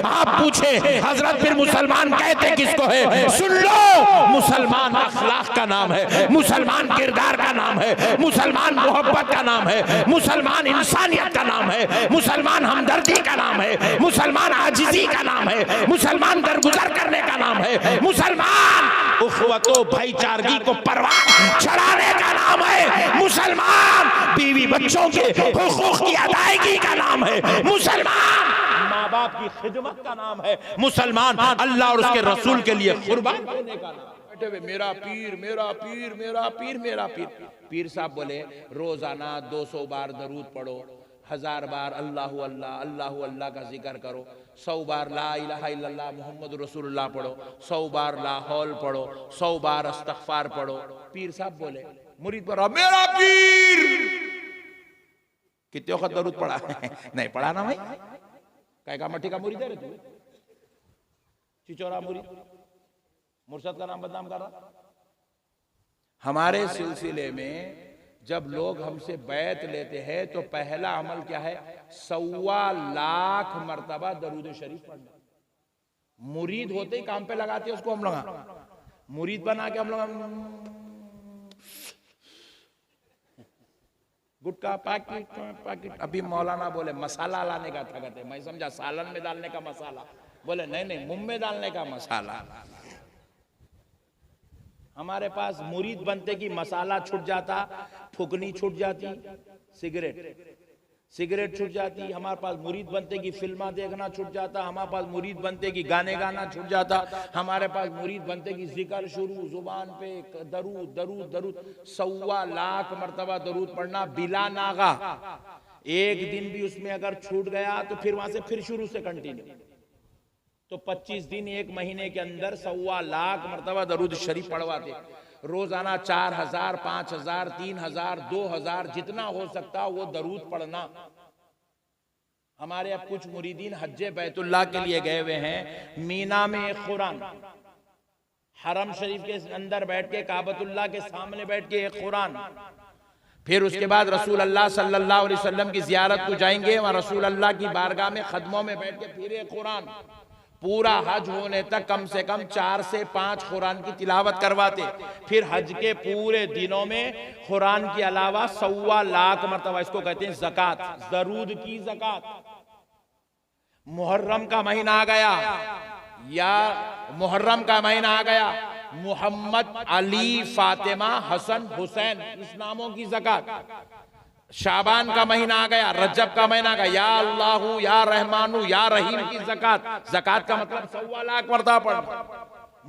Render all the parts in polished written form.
आप पूछे हजरत फिर मुसलमान कहते किसको है? सुन लो, मुसलमान अखलाक का नाम है, मुसलमान किरदार का नाम है, मुसलमान मोहब्बत का नाम है, मुसलमान इंसानियत का नाम है, मुसलमान हमदर्दी का नाम है, मुसलमान आजिजी का नाम है, मुसलमान दरगुजर करने का नाम है, मुसलमान उखवतो भाईचारगी को परवान चढ़ाने का नाम है, मुसलमान बीवी बच्चों के हुकूक की अदायगी का नाम है, मुसलमान माँ बाप की खिदमत का नाम है, मुसलमान अल्लाह और उसके रसूल के लिए कुर्बान होने का नाम। बैठे हुए मेरा पीर मेरा पीर मेरा पीर मेरा पीर। पीर साहब बोले रोजाना 200 बार दरूद पढ़ो, 1000 बार अल्लाहु अल्लाह अल्लाहु अल्लाह का जिक्र करो, 100 बार ला इलाहा इल्लल्लाह मुहम्मद रसूलुल्लाह पढ़ो, 100 बार ला हौल पढ़ो, 100 बार इस्तगफार पढ़ो। पीर साहब बोले मुरीद पर मेरा पीर कितने वक्त दरूद पढ़ा? नहीं पढ़ा ना भाई, काय का मट्टी का मुरीद है रे तू, चिचोरा मुरीद, मुर्शद का नाम बदनाम कर रहा। हमारे सिलसिले में जब लोग हमसे बैत लेते हैं तो पहला अमल क्या है? 1.25 लाख मर्तबा दरूद शरीफ पढ़ना। मुरीद होते ही काम पे लगाते हैं उसको हम लोग, मुरीद बना के हम लोग गुटका पैकेट। अभी मौलाना बोले मसाला लाने का था, कहते मैं समझा सालन में डालने का मसाला, बोले नहीं नहीं मुंह में डालने का मसाला। हमारे पास मुरीद बनते कि मसाला छूट जाता, फुकनी छूट जाती, सिगरेट छूट जाती। हमारे पास मुरीद बनते कि फिल्मा देखना छूट जाता, हमारे पास मुरीद बनते कि गाने गाना छूट जाता, हमारे पास मुरीद बनते कि जिक्र शुरू जुबान पे दरूद दरूद दरूद। 1.25 लाख मर्तबा दरूद पढ़ना बिला नागा। एक दिन भी उसमें अगर छूट गया तो फिर वहां से फिर शुरू से कंटिन्यू, तो 25 दिन एक महीने के अंदर 1.25 लाख मर्तबा दरूद शरीफ पढ़वाते। रोजाना 4000 5000 3000 2000 जितना हो सकता वो दरूद पढ़ना। हमारे अब कुछ मुरीदीन हज्जे बैतुल्लाह के लिए गए हुए हैं, मीना में एक कुरान, हरम शरीफ के अंदर बैठ के काबतुल्लाह के सामने बैठ के एक कुरान, फिर उसके बाद रसूल अल्लाह सल्लल्लाहु अलैहि वसल्लम की जियारत को जाएंगे, वहां रसूल अल्लाह की बारगाह में खदमों में बैठ के फिर एक कुरान। पूरा हज होने तक कम से कम 4 से 5 कुरान की तिलावत करवाते। फिर हज के पूरे दिनों में कुरान के अलावा 1.25 लाख मरतबा, इसको कहते हैं ज़कात, दरूद की ज़कात। मुहर्रम का महीना आ गया, या मुहर्रम का महीना आ गया, मोहम्मद अली फातिमा हसन हुसैन इस नामों की ज़कात। शाबान का महीना आ गया, रजब का महीना आ गया, या अल्लाहु या रहमानु या रहीम की ज़कात। ज़कात का मतलब 1.25 लाख मर्तबा पढ़ना।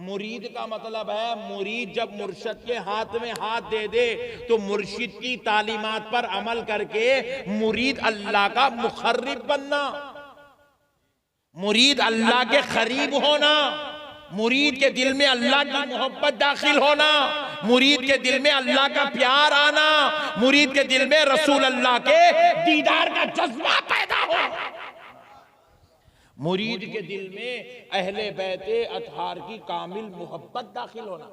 मुरीद का मतलब है, मुरीद जब मुर्शिद के हाथ में हाथ दे दे तो मुर्शिद की तालीमात पर अमल करके मुरीद अल्लाह का मुखर्रिब बनना, मुरीद अल्लाह के करीब होना, मुरीद के दिल में अल्लाह की मोहब्बत दाखिल होना, मुरीद के दिल में अल्लाह का प्यार आना, मुरीद के दिल में रसूल अल्लाह के दीदार का जज्बा पैदा हो, मुरीद के दिल में अहले बैते अतहार की कामिल मोहब्बत दाखिल होना।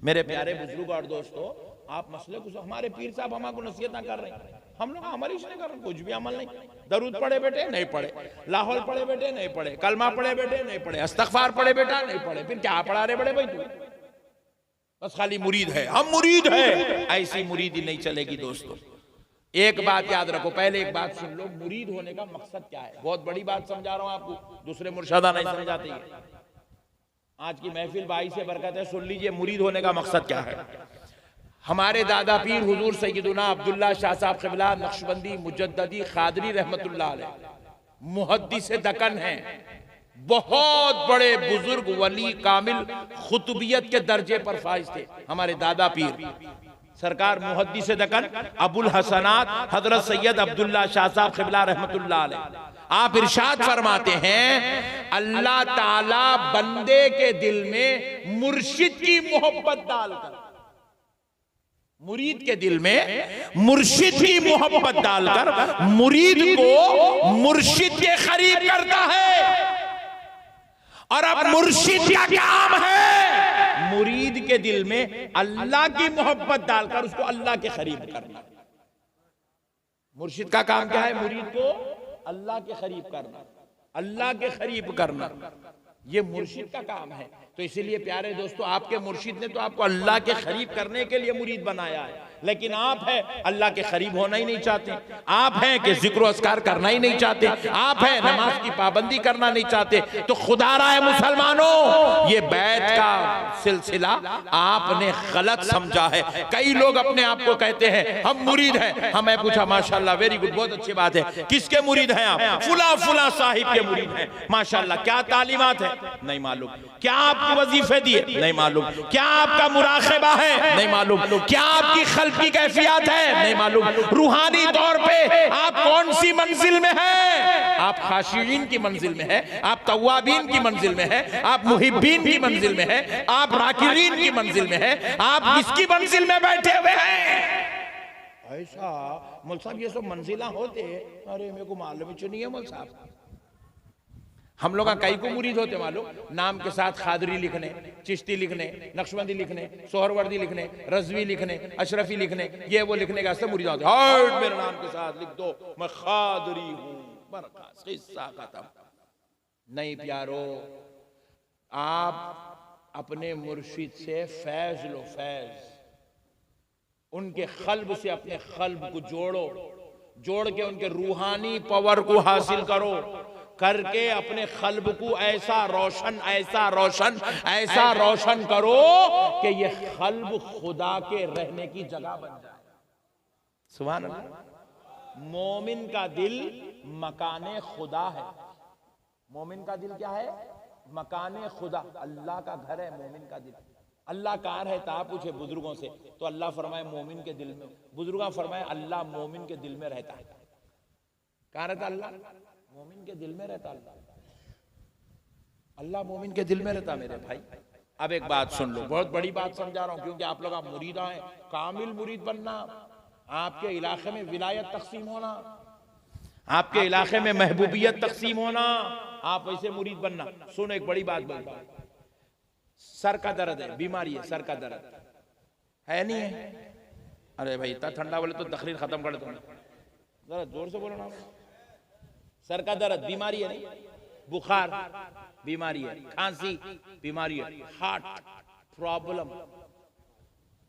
मेरे प्यारे बुजुर्ग और दोस्तों, आप मसले को, हमारे पीर साहब हमको नसीहत ना कर रहे हैं, हम लोग अमल ही नहीं कर रहे, कुछ भी अमल नहीं। दरूद पढ़े बेटे नहीं पढ़े, लाहौल पढ़े बेटे नहीं पढ़े, कलमा पढ़े बेटे नहीं पढ़े, इस्तगफार पढ़े बेटा नहीं पढ़े, फिर क्या पढ़ा रहे बड़े भाई तू? बस खाली मुरीद है, हम मुरीद है, ऐसी मुरीदी नहीं चलेगी दोस्तों। एक बात याद रखो, पहले एक बात सुन लो, मुरीद होने का मकसद क्या है। बहुत बड़ी बात समझा रहा हूं आपको, दूसरे मुर्शदा नहीं समझाते हैं। आज की महफिल भाई से बरकत है, सुन लीजिए मुरीद होने का मकसद क्या है। हमारे दादा पीर हुजूर सैयदुना अब्दुल्ला शाह साहब क़िबला नक्शबंदी मुजद्ददी क़ादरी रहमतुल्लाह अलैह मुहद्दिस दक्कन हैं, बहुत बड़े बुजुर्ग वली कामिल खुतबियत के दर्जे पर फाइज थे। हमारे दादा पीर सरकार मुहद्दिस दक्कन अबुल हसनात हजरत सैयद अब्दुल्ला शाह साहब क़िबला रहमतुल्लाह अलैह आप इरशाद फरमाते हैं, अल्लाह ताला बंदे के दिल में मुर्शिद की मोहब्बत डालकर, मुरीद के दिल में मुर्शिद की मोहब्बत डालकर मुरीद को मुर्शिद के करीब करता है। और अब मुर्शिद का काम है मुरीद के दिल में अल्लाह की मोहब्बत डालकर उसको अल्लाह के करीब करना। मुर्शिद का काम क्या है? मुरीद को अल्लाह के करीब करना। अल्लाह के करीब करना, ये मुर्शिद का काम है। तो इसीलिए प्यारे दोस्तों, आपके मुर्शिद ने तो आपको अल्लाह के करीब करने के लिए मुरीद बनाया है, लेकिन आप है अल्लाह के करीब होना ही नहीं चाहते। आप हैं कि जिक्र अस्कार करना ही नहीं चाहते, आप हैं नमाज की पाबंदी करना नहीं चाहते। तो खुदा रहा है मुसलमानों, ये बैत का सिलसिला आपने गलत समझा है। कई लोग अपने आप को कहते हैं हम मुरीद हैं। हमें पूछा, माशाल्लाह, वेरी गुड, बहुत अच्छी बात है, किसके मुरीद हैं आप? फुला फुला साहिब के मुरीद हैं। माशाल्लाह, क्या तालीमात है? नहीं मालूम। क्या आपकी वजीफे दिए? नहीं मालूम। क्या आपका मुराक़बा है? नहीं मालूम। क्या आपकी खल्क़ की कैफियत है? नहीं मालूम। रूहानी तौर पे आप कौन सी मंजिल में हैं? आप खाशियीन की मंजिल में है, आप तव्वाबीन की मंजिल में है, आप मुहिब्बीन की मंजिल में है, आप राकिरीन की मंजिल में है, आप किसकी मंजिल में बैठे हुए हैं? ऐसा मौल साहब, ये सब मंजिला होते? अरे मेरे को मालूम ही नहीं है मौल साहब। हम लोग कई को मुरीद होते मालूम, नाम के साथ खादरी लिखने, चिश्ती लिखने, नक्शबंदी लिखने, सोहरवर्दी लिखने, रजवी लिखने, अशरफी लिखने, ये वो लिखने का मुरीद होते। हट, मेरे नाम के साथ लिख दो मैं खादरी हूं, बरखास्त, किस्सा खत्म। नहीं प्यारो, आप अपने मुर्शिद से फैज लो, फैज। उनके कल्ब से अपने कल्ब को जोड़ो, जोड़ के उनके रूहानी पावर को हासिल करो, करके अपने कल्ब को ऐसा रोशन, ऐसा रोशन, ऐसा रोशन करो कि ये कल्ब खुदा के रहने की जगह बन जाए। सुभान अल्लाह। मोमिन का दिल मकाने खुदा है। मोमिन का दिल क्या है? मकाने खुदा, अल्लाह का घर है मोमिन का दिल। अल्लाह कहाँ रहता? आप पूछे बुजुर्गों से तो अल्लाह फरमाए मोमिन के दिल में। बुजुर्ग फरमाए अल्लाह मोमिन के दिल में रहता है। कहाँ रहता अल्लाह? मोमिन के दिल में रहता अल्लाह। अल्लाह मोमिन के दिल में रहता मेरे भाई। अब एक बात सुन लो, बहुत बड़ी बात समझा रहा हूं, क्योंकि आप लोग मुरीदा हैं। कामिल मुरीद बनना, आपके इलाके में विलायत तकसीम होना, आपके इलाके में महबूबियत तकसीम होना, आप वैसे मुरीद बनना। सुनो, एक बड़ी बात बोलता हूं। सर का दर्द है, बीमारी है, सर का दर्द है, नहीं है? अरे भाई, इतना ठंडा बोले तो तकरीर खत्म कर दो, जरा जोर से बोलो ना। सर का दर्द बीमारी है, नहीं? बुखार बीमारी है, खांसी बीमारी है, हार्ट प्रॉब्लम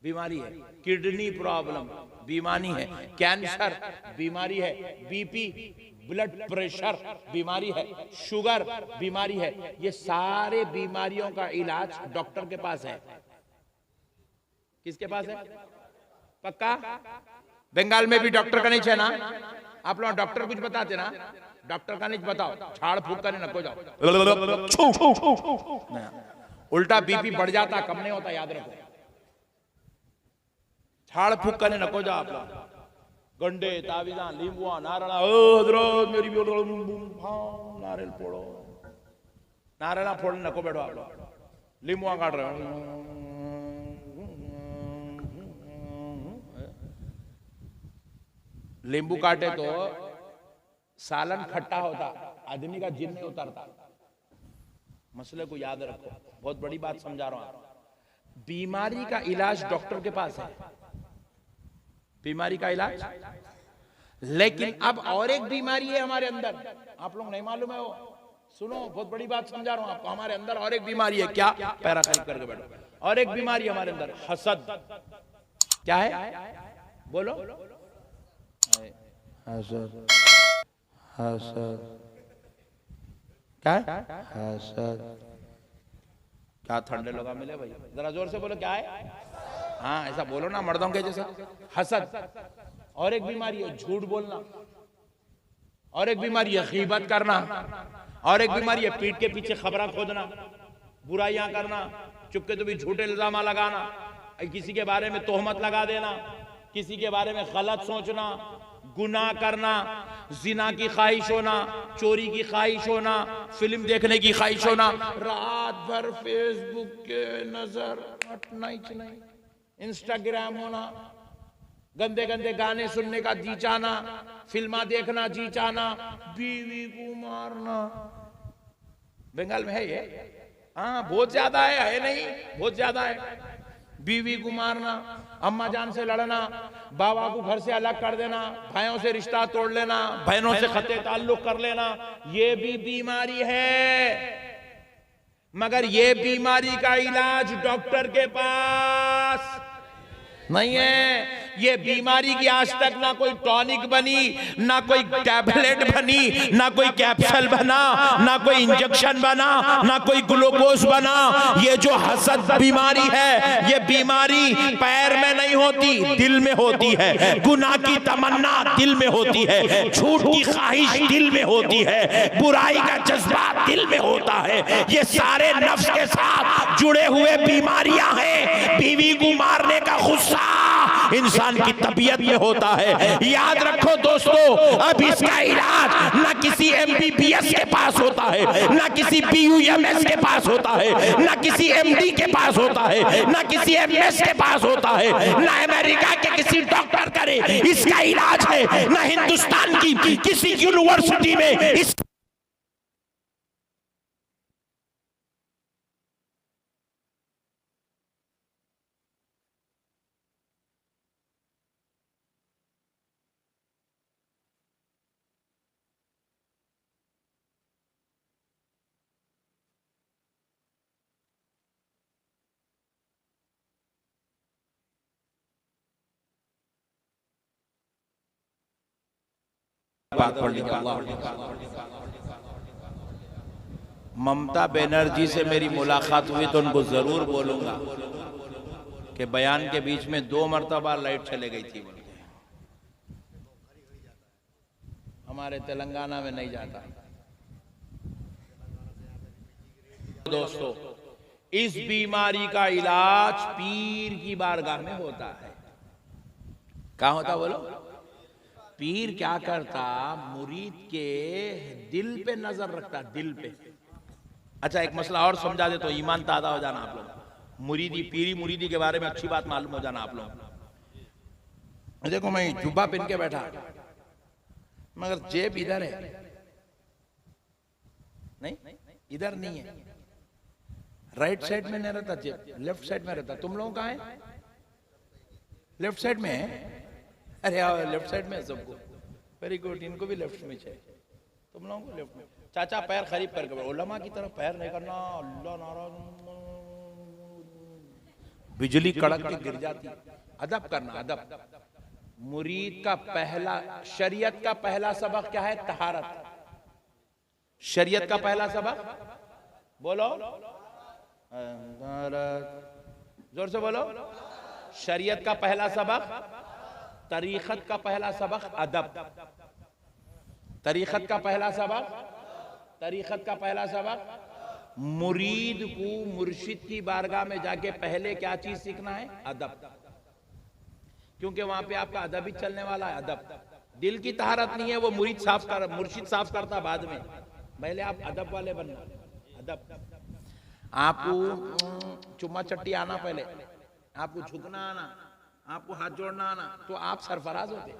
बीमारी है, किडनी प्रॉब्लम बीमारी है, कैंसर बीमारी है, बीपी ब्लड प्रेशर बीमारी है, शुगर बीमारी है। ये सारे बीमारियों का इलाज डॉक्टर के पास है। किसके पास है? पक्का? बंगाल में भी डॉक्टर का नहीं है ना? आप लोग डॉक्टर कुछ बताते ना? डॉक्टर का नहीं बताओ, झाड़ फूक करने नको जाओ, उल्टा बीपी बढ़ जाता, कम नहीं होता, याद रखो। झाड़ फूक करने नको जाओ आप लोग। गंडे तावीजा लींबुआ नारळा, हजरत मेरी भी नारियल फोड़ो, नारळा फोड़ने नको बैठो आप लोग। लींबुआ काट रहे हो, लींबू काटे तो सालन खट्टा होता, आदमी का जिन नहीं उतरता। मसले को याद रखो, बहुत बड़ी बात समझा रहा हूं। बीमारी का इलाज डॉक्टर के पास है, बीमारी का इलाज। लेकिन अब और एक बीमारी है हमारे अंदर, आप लोग नहीं मालूम है वो। सुनो, बहुत बड़ी बात समझा रहा हूं आपको। हमारे अंदर और एक बीमारी है। क्या? पैरा खरीद करके बैठो। और एक बीमारी हमारे अंदर, हसद। क्या है? बोलो। हसद, हसद। क्या है? हसद। क्या ठंडे लोग मिले भाई? जरा जोर से बोलो, क्या है? हाँ, ऐसा बोलो ना मर्दों के जैसा। हसद। और एक बीमारी है झूठ बोलना, और एक बीमारी है गीबत करना, और एक बीमारी है पीठ के पीछे खबरें खोदना, बुराइयां करना, चुपके तो भी झूठे इल्जाम लगाना, किसी के बारे में तोहमत लगा देना, किसी के बारे में गलत सोचना, गुनाह करना, जिना की ख्वाहिश होना, चोरी की ख्वाहिश होना, फिल्म देखने की ख्वाहिश होना, रात भर फेसबुक के नजर हटना ही नहीं, इंस्टाग्राम होना, गंदे गंदे गाने सुनने का जी चाहना, फिल्मा देखना जी चाहना, बीवी को मारना। बंगाल में है ये? हाँ, बहुत ज्यादा है नहीं? बहुत ज्यादा है। बीवी को मारना, अम्मा जान से लड़ना, बाबा को घर से अलग कर देना, भाइयों से रिश्ता तोड़ लेना, बहनों से खते ताल्लुक कर लेना, ये भी बीमारी है। मगर ये बीमारी का इलाज डॉक्टर के पास नहीं है। ये बीमारी की आज तक ना कोई टॉनिक बनी, ना कोई टैबलेट बनी, ना कोई कैप्सूल बना, ना कोई इंजेक्शन बना, ना कोई ग्लूकोज बना। ये जो हसद बीमारी है, ये बीमारी पैर में नहीं होती, दिल में होती है। गुनाह की तमन्ना दिल में होती है, झूठ की ख्वाहिश दिल में होती है, बुराई का जज्बा दिल में होता है। ये सारे नफ्स के साथ जुड़े हुए बीमारियां हैं। बीवी को मारने का गुस्सा इंसान की तबीयत में होता है। याद रखो दोस्तों, अब इसका इलाज ना किसी MBBS के पास होता है, ना किसी BUMS के पास होता है, ना किसी MD के पास होता है, ना किसी MS के पास होता है, ना अमेरिका के किसी डॉक्टर करे इसका इलाज है, ना हिंदुस्तान की किसी यूनिवर्सिटी में इस बात पढ़ लीजिए। ममता बनर्जी से मेरी मुलाकात हुई तो उनको जरूर बोलूंगा कि बयान के बीच में 2 मरतबा लाइट चले गई थी बोल के। हमारे तेलंगाना में नहीं जाता। दोस्तों, इस बीमारी का इलाज पीर की बारगाह में होता है। कहाँ होता बोलो? पीर क्या करता, मुरीद के दिल पे नजर रखता, दिल पे। अच्छा, एक मसला और समझा दे तो ईमान ताजा हो जाना आप लोग। मुरीदी, पीरी मुरीदी के बारे में अच्छी बात मालूम हो जाना आप लोग। देखो, मैं जुब्बा पहन के बैठा, मगर जेब इधर है, नहीं इधर नहीं है, राइट साइड में नहीं रहता जेब, लेफ्ट साइड में रहता। तुम लोग कहाँ है? लेफ्ट साइड में है। अरे लेफ्ट साइड में है सबको, वेरी गुड। इनको भी लेफ्ट में चाहिए, तुम लोगों को लेफ्ट में। चाचा पैर खरीब करके, उलमा की तरफ पैर नहीं करना, अल्लाह नाराज, बिजली कड़क के गिर जाती। अदब करना, अदब। मुरीद का पहला, शरीयत का पहला सबक क्या है? तहारत। शरीयत का पहला सबक बोलो, जोर से बोलो। शरीयत का पहला सबक, तरीक़त का पहला सबक अदब। तरीक़त का पहला सबक, तरीक़त का पहला सबक, मुरीद को मुर्शिद की बारगाह में जाके पहले क्या चीज सीखना है? अदब। क्योंकि वहां पे आपका अदब ही चलने वाला है। अदब, दिल की तहारत नहीं है, वो मुरीद साफ कर, मुर्शिद साफ करता बाद में। पहले आप अदब वाले बनना। अदब, आपको चुम्मा चट्टी आना, पहले आपको झुकना आना, आपको हाथ जोड़ना आना, तो आप सरफराज होते।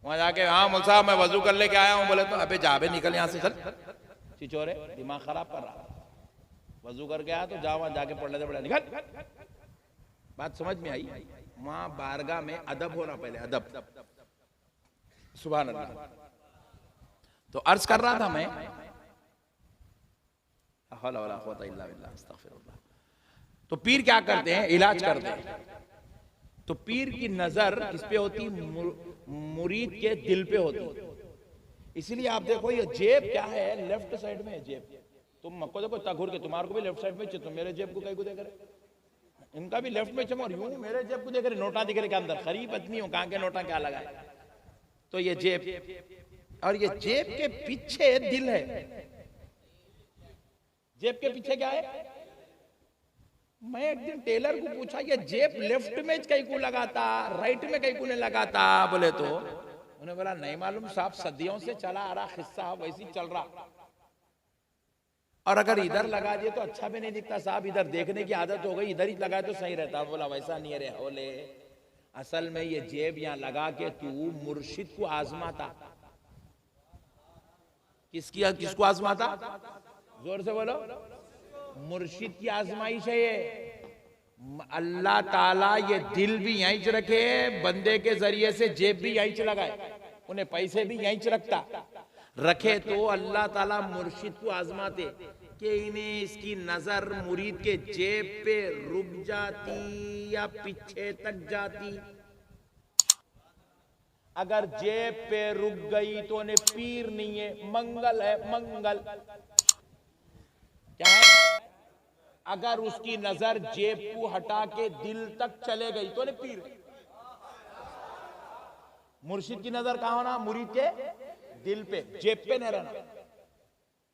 वहां जाके, हाँ मौलवी साहब मैं वजू कर लेके आया हूँ, बोले तो अबे जाबे निकल यहाँ से, चल चिचोरे, दिमाग खराब कर रहा। वजू करके आया तो जाओ वहां जाके पढ़ लेते, पढ़ा निकल। बात समझ में आई? वहां बारगाह में अदब होना पहले, अदब। सुभान अल्लाह। तो अर्ज कर रहा था मैं, तो पीर क्या करते हैं? इलाज करते हैं। तो पीर की नजर किस पे होती? मुरीद के दिल पे होती। इसलिए आप देखो, ये जेब क्या है? लेफ्ट साइड में है जेब। तुम मक्को देखो तघुर के, तुम्हारे को भी लेफ्ट साइड में चाहिए। तुम मेरे जेब को कहीं को देख रहे, इनका भी लेफ्ट में चमक, यूं मेरे जेब को देख रहे, नोटा दिख रहे के अंदर। खरीब आदमी हो, कहाँ के नोटा क्या लगा है? तो ये जेब, और ये जेब के पीछे दिल है। जेब के पीछे क्या है? मैं एक दिन टेलर को पूछा, ये जेब लेफ्ट में कहीं को लगाता, राइट में कहीं को नहीं लगाता? बोले तो उन्हें बोला नहीं मालूम साहब, सदियों से चला आ रहा किस्सा, वैसे ही चल रहा। और अगर इधर लगा दिए तो अच्छा भी नहीं दिखता साहब, इधर देखने की आदत हो गई, इधर ही लगाए तो सही रहता। बोला वैसा नहीं है रे होले, असल में ये जेब यहाँ लगा के तू मुर्शिद को आजमाता। किसको आजमाता? जोर से बोलो। मुर्शिद की आजमाइश है ये। अल्लाह ताला ये दिल भी यहीं च रखे, बंदे के जरिए से जेब भी यहीं च लगाए, उन्हें पैसे भी यहीं च रखे तो अल्लाह ताला मुर्शिद को आजमाते कि इन्हें इसकी नजर मुरीद के जेब पे रुक जाती या पीछे तक जाती। अगर जेब पे रुक गई तो उन्हें पीर नहीं है, मंगल है, मंगल क्या है। अगर उसकी नजर जेब को हटा के दिल तक चले गई तो उन्हें पीर है। मुर्शिद की नजर कहां होना, मुरीद के दिल पे, जेब पे नहीं रहना।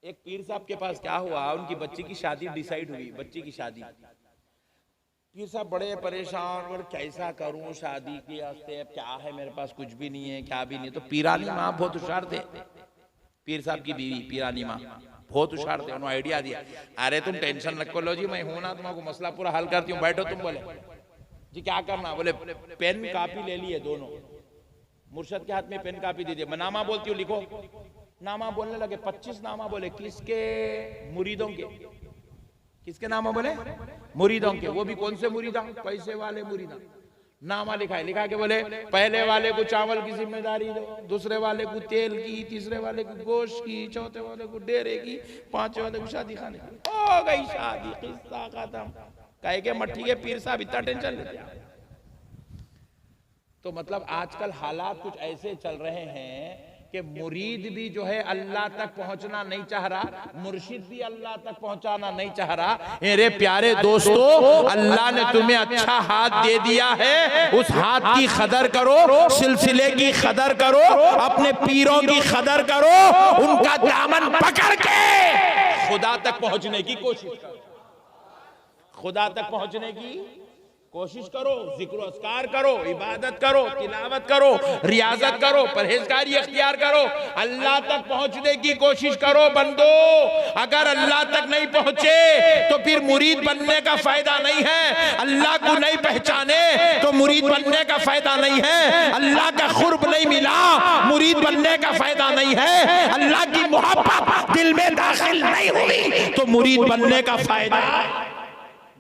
एक पीर साहब के पास क्या हुआ, उनकी बच्ची की शादी डिसाइड हुई, बच्ची की शादी। पीर साहब बड़े परेशान, और कैसा करूं शादी के वास्ते, क्या है मेरे पास, कुछ भी नहीं है, क्या भी नहीं। तो पीरानी माँ बहुत होशियार थे, पीर साहब की बीवी पीरानी माँ बहुत होशियार थे। उन्होंने आइडिया दिया, अरे तुम टेंशन रखो, लो जी मैं हूं ना, तुम्हारा मसला पूरा हल करती हूँ, बैठो। तुम बोले जी क्या करना, बोले पेन कापी ले लिए दोनों, मुर्शद के हाथ में पेन कापी दे दिया, मैं नामा बोलती हूँ लिखो। नामा बोलने लगे, 25 नामा बोले, किसके, मुरीदों के। किसके नामा बोले, मुरीदों के। वो भी कौन से मुरीदा, पैसे वाले मुरीदा। नामा लिखा है, लिखा के बोले पहले वाले को चावल की जिम्मेदारी दो, दूसरे वाले को तेल की, तीसरे वाले को गोश्त की, चौथे वाले को डेरे की, पांचवे वाले को शादी खाने की। हो गई शादी, किस्सा खत्म। कहे के मट्टी के पीर साहब इतना टेंशन लेते हैं। तो मतलब आजकल हालात कुछ ऐसे चल रहे हैं कि मुरीद भी जो है अल्लाह तक पहुंचना नहीं चाह रहा, मुर्शिद भी अल्लाह तक पहुंचाना नहीं चाह रहा। मेरे प्यारे दोस्तों, अल्लाह ने तुम्हें अच्छा हाथ दे दिया है, उस हाथ की कदर करो, सिलसिले की कदर करो, अपने पीरों की कदर करो, उनका दामन पकड़ के खुदा तक पहुंचने की कोशिश करो, खुदा तक पहुंचने की कोशिश करो। जिक्र अस्कार करो, इबादत करो, तिलावत करो, रियाजत करो, परहेजगारी अख्तियार करो, अल्लाह तक पहुंचने की कोशिश करो बंदो। अगर अल्लाह तक नहीं पहुंचे तो फिर मुरीद बनने का फायदा नहीं है। अल्लाह को नहीं पहचाने तो मुरीद बनने का फायदा नहीं है। अल्लाह का खुर्ब नहीं मिला, मुरीद बनने का फायदा नहीं है। अल्लाह की मोहब्बत दिल में दाखिल नहीं हुई तो मुरीद बनने का फायदा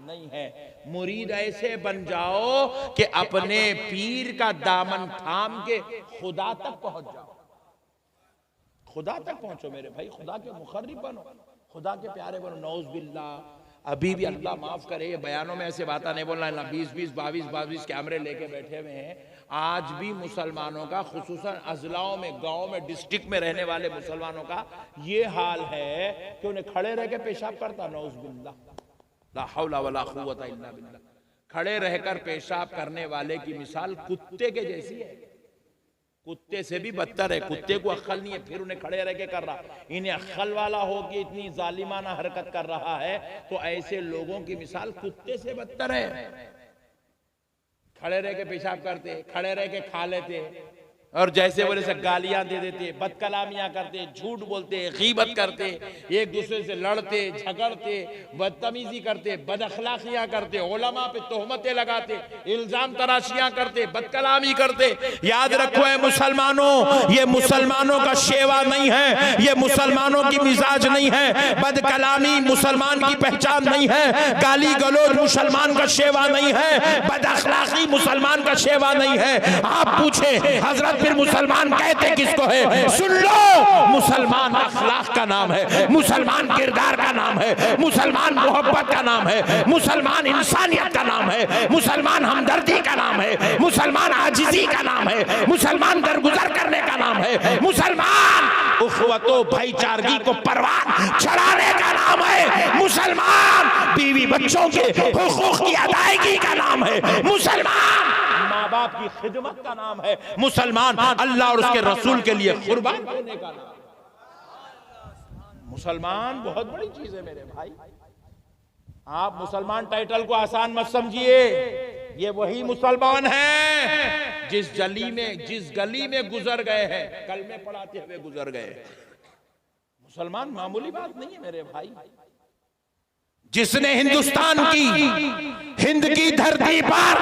नहीं है। मुरीद ऐसे बन जाओ कि अपने पीर का दामन थाम के खुदा तक पहुंच जाओ, खुदा तक पहुंचो मेरे भाई, खुदा के मुखर्रिब बनो, खुदा के प्यारे बनो। नौज बिल्ला, अभी भी अल्लाह माफ करे, ये बयानों में ऐसे बातें नहीं बोलना, 20-20, 22-22 कैमरे लेके बैठे हुए हैं। आज भी मुसलमानों का, खुसूसन अजलाओं में, गाँव में, डिस्ट्रिक्ट में रहने वाले मुसलमानों का ये हाल है कि उन्हें खड़े रह के पेशाब करता, नौज बिल्ला, ला हौला वला कुव्वता इल्ला बिल्लाह। खड़े रहकर पेशाब करने वाले की मिसाल कुत्ते के जैसी है, कुत्ते से भी बदतर है। कुत्ते को अक्ल नहीं है, फिर उन्हें खड़े रह के कर रहा। इन्हें अक्ल वाला हो कि इतनी जालिमाना हरकत कर रहा है, तो ऐसे लोगों की मिसाल कुत्ते से बदतर है। खड़े रह के पेशाब करते, खड़े रह के खा लेते, और जैसे बोले से गालियां दे देते, बदकलामियां करते, झूठ बोलते, गीबत करते, एक दूसरे से लड़ते, झगड़ते, बदतमीजी करते, बदअखलाकियां करते, उलमा पे तोहमतें लगाते, इल्जाम तराशियां करते, बदकलामी करते। याद रखो है मुसलमानों, ये मुसलमानों का शेवा नहीं है, ये मुसलमानों की मिजाज नहीं है, बदकलामी मुसलमान की पहचान नहीं है, गाली गलौज मुसलमान का शेवा नहीं है, बदअखलाकी मुसलमान का शेवा नहीं है। आप पूछे हजरत फिर मुसलमान कहते किसको है? सुन लो, मुसलमान अखलाक का नाम है, मुसलमान किरदार का नाम है, मुसलमान मोहब्बत का नाम है, मुसलमान इंसानियत का नाम है, मुसलमान हमदर्दी का नाम है, मुसलमान आजिजी का नाम है, मुसलमान दरगुजर करने का नाम है, मुसलमान उखवतो भाईचारगी को परवान चढ़ाने का नाम है, मुसलमान बीवी बच्चों के हुकूक की अदायगी का नाम है, मुसलमान माँ बाप की खिदमत का नाम है, मुसलमान अल्लाह और उसके रसूल के लिए कुर्बान होने का नाम। मुसलमान बहुत बड़ी चीज है मेरे भाई। आप मुसलमान टाइटल को आसान मत समझिए, ये वही मुसलमान है जिस गली में गुजर गए हैं, कलमे पढ़ाते हुए गुजर गए। मुसलमान मामूली बात नहीं है मेरे भाई। जिसने हिंदुस्तान की, हिंद की धरती पर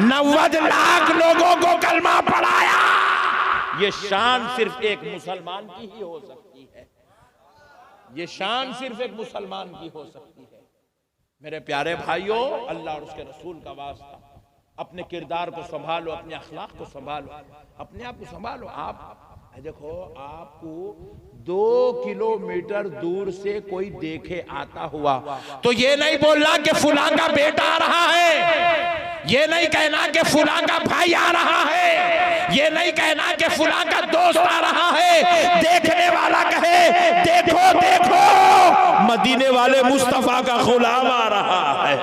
90 लाख लोगों को कलमा पढ़ाया, ये शान सिर्फ एक मुसलमान की ही हो सकती है, ये शान सिर्फ एक मुसलमान की हो सकती है। मेरे प्यारे भाइयों, अल्लाह और उसके रसूल का वास्ता, अपने किरदार को संभालो, अपने अखलाक को संभालो, अपने आप को संभालो। आप देखो, आपको 2 किलोमीटर दूर से कोई देखे आता हुआ तो ये नहीं बोलना कि फुलां का बेटा आ रहा है, ये नहीं कहना कि फुलां का भाई आ रहा है, ये नहीं कहना कि फुलां का दोस्त आ रहा है। देखने वाला कहे देखो देखो, मदीने वाले मुस्तफा का गुलाम आ रहा है।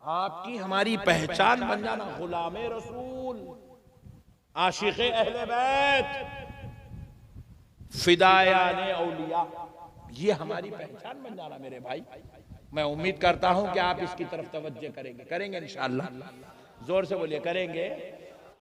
आपकी हमारी पहचान बन जाना, गुलामे रसूल, आशिक़े अहले बैत, फिदायाने औलिया, ये हमारी पहचान बन जाना मेरे भाई। मैं उम्मीद करता हूं कि आप इसकी तरफ तवज्जो करेंगे इंशाअल्लाह। जोर से बोलिए, करेंगे।